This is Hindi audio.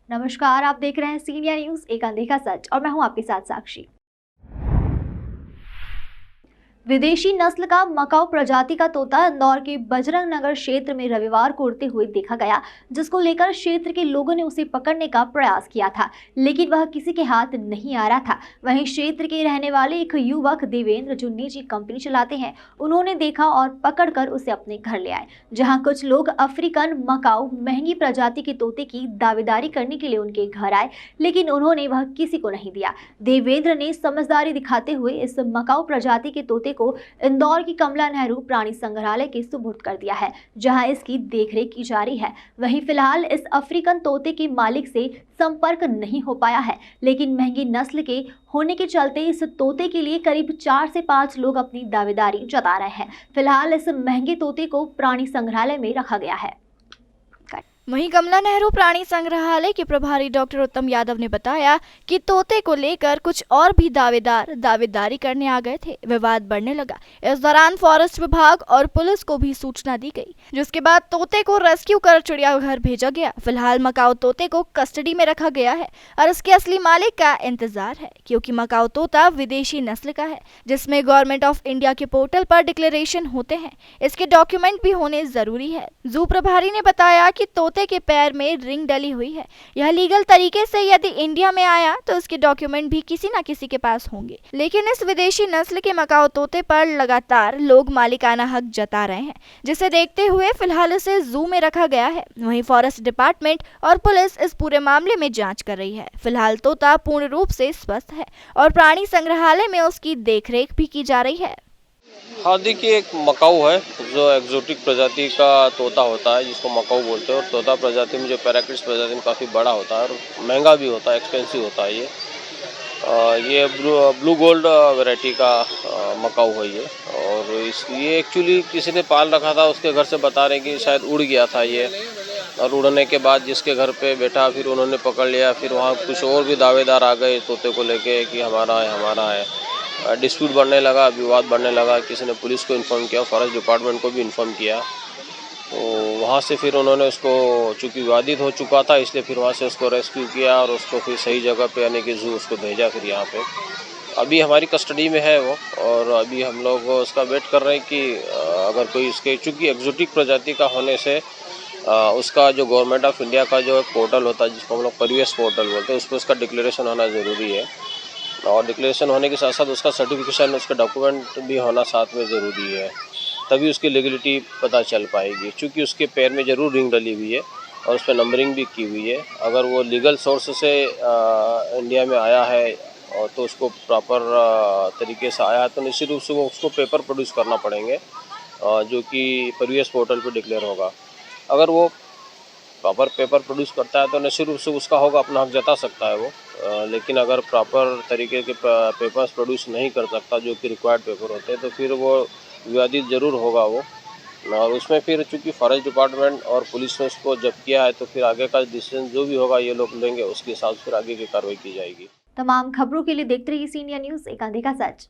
नमस्कार, आप देख रहे हैं सीनियर न्यूज एक अनदेखा सच और मैं हूं आपके साथ साक्षी। विदेशी नस्ल का मकाऊ प्रजाति का तोता इंदौर के बजरंग नगर क्षेत्र में रविवार को उड़ते हुए देखा गया, जिसको लेकर क्षेत्र के लोगों ने उसे पकड़ने का प्रयास किया था, लेकिन वह किसी के हाथ नहीं आ रहा था। वहीं क्षेत्र के रहने वाले एक युवक देवेंद्र, जो निजी कंपनी चलाते हैं, उन्होंने देखा और पकड़कर उसे अपने घर ले आए, जहां कुछ लोग अफ्रीकन मकाऊ महंगी प्रजाति के तोते की दावेदारी करने के लिए उनके घर आए, लेकिन उन्होंने वह किसी को नहीं दिया। देवेंद्र ने समझदारी दिखाते हुए इस मकाऊ प्रजाति के तोते को इंदौर की कमला नेहरू प्राणी संग्रहालय के सुपुर्द कर दिया है, जहां इसकी देखरेख की जा रही है। वहीं फिलहाल इस अफ्रीकन तोते के मालिक से संपर्क नहीं हो पाया है, लेकिन महंगी नस्ल के होने के चलते इस तोते के लिए करीब 4 से 5 लोग अपनी दावेदारी जता रहे हैं। फिलहाल इस महंगे तोते को प्राणी संग्रहालय में रखा गया है। वहीं कमला नेहरू प्राणी संग्रहालय के प्रभारी डॉक्टर उत्तम यादव ने बताया कि तोते को लेकर कुछ और भी दावेदार दावेदारी करने आ गए थे। विवाद बढ़ने लगा। इस दौरान फॉरेस्ट विभाग और पुलिस को भी सूचना दी गई, जिसके बाद तोते को रेस्क्यू कर चिड़ियाघर भेजा गया। फिलहाल मकाऊ तोते को कस्टडी में रखा गया है और इसके असली मालिक का इंतजार है, क्योंकि मकाऊ तोता विदेशी नस्ल का है, जिसमें गवर्नमेंट ऑफ इंडिया के पोर्टल पर डिक्लेरेशन होते हैं। इसके डॉक्यूमेंट भी होने जरूरी है। जू प्रभारी ने बताया कि तोते के पैर में रिंग डली हुई है। यह लीगल तरीके से यदि इंडिया में आया तो इसके डॉक्यूमेंट भी किसी न किसी के पास होंगे, लेकिन इस विदेशी नस्ल के मकाऊ तोते पर लगातार लोग मालिकाना हक जता रहे हैं, जिसे देखते हुए फिलहाल इसे जू में रखा गया है। वहीं फॉरेस्ट डिपार्टमेंट और पुलिस इस पूरे मामले में जांच कर रही है। फिलहाल तोता पूर्ण रूप से स्वस्थ है और प्राणी संग्रहालय में उसकी देखरेख भी की जा रही है। हाँ, देखिए, एक मकाऊ है जो एक्जोटिक प्रजाति का तोता होता है, जिसको मकाऊ बोलते हैं। और तोता प्रजाति में जो पैराकिड्स प्रजाति में काफ़ी बड़ा होता है और महंगा भी होता है, एक्सपेंसिव होता है। ये ब्लू गोल्ड वैरायटी का मकाऊ है ये। और ये एक्चुअली किसी ने पाल रखा था, उसके घर से बता रहे कि शायद उड़ गया था ये, और उड़ने के बाद जिसके घर पे बैठा फिर उन्होंने पकड़ लिया। फिर वहाँ कुछ और भी दावेदार आ गए तोते को लेके कि हमारा है, हमारा है। डिस्प्यूट बढ़ने लगा, विवाद बढ़ने लगा। किसी ने पुलिस को इन्फॉर्म किया, फॉरेस्ट डिपार्टमेंट को भी इन्फॉर्म किया। तो वहाँ से फिर उन्होंने उसको, चूँकि विवादित हो चुका था, इसलिए फिर वहाँ से उसको रेस्क्यू किया और उसको फिर सही जगह पे यानी कि जू उसको भेजा फिर यहाँ पे। अभी हमारी कस्टडी में है वो, और अभी हम लोग उसका वेट कर रहे हैं कि अगर कोई उसके, चूँकि एक्जोटिक प्रजाति का होने से उसका जो गवर्नमेंट ऑफ इंडिया का जो पोर्टल होता है, जिसको हम लोग परिवेश पोर्टल बोलते हैं, उस पर उसका डिक्लेरेशन होना ज़रूरी है। और डिक्लेरेशन होने के साथ साथ उसका सर्टिफिकेशन, उसका डॉक्यूमेंट भी होना साथ में ज़रूरी है, तभी उसकी लीगलिटी पता चल पाएगी। क्योंकि उसके पैर में ज़रूर रिंग डली हुई है और उस पर नंबरिंग भी की हुई है। अगर वो लीगल सोर्स से इंडिया में आया है और तो उसको प्रॉपर तरीके से आया है, तो निश्चित रूप से वो उसको पेपर प्रोड्यूस करना पड़ेंगे, जो कि परिवेश पोर्टल पर डिक्लेयर होगा। अगर वो प्रॉपर पेपर प्रोड्यूस करता है तो निश्चित रूप से उसका होगा, अपना हक जता सकता है वो। लेकिन अगर प्रॉपर तरीके के पेपर्स प्रोड्यूस नहीं कर सकता, जो कि रिक्वायर्ड पेपर होते हैं, तो फिर वो विवादित ज़रूर होगा वो। और उसमें फिर चूँकि फॉरेस्ट डिपार्टमेंट और पुलिस ने उसको जब्त किया है, तो फिर आगे का डिसीजन जो भी होगा ये लोग लेंगे, उसके हिसाब से फिर आगे की कार्रवाई की जाएगी। तमाम खबरों के लिए देखते रहिए सीनियर न्यूज एक अनदेखा सच।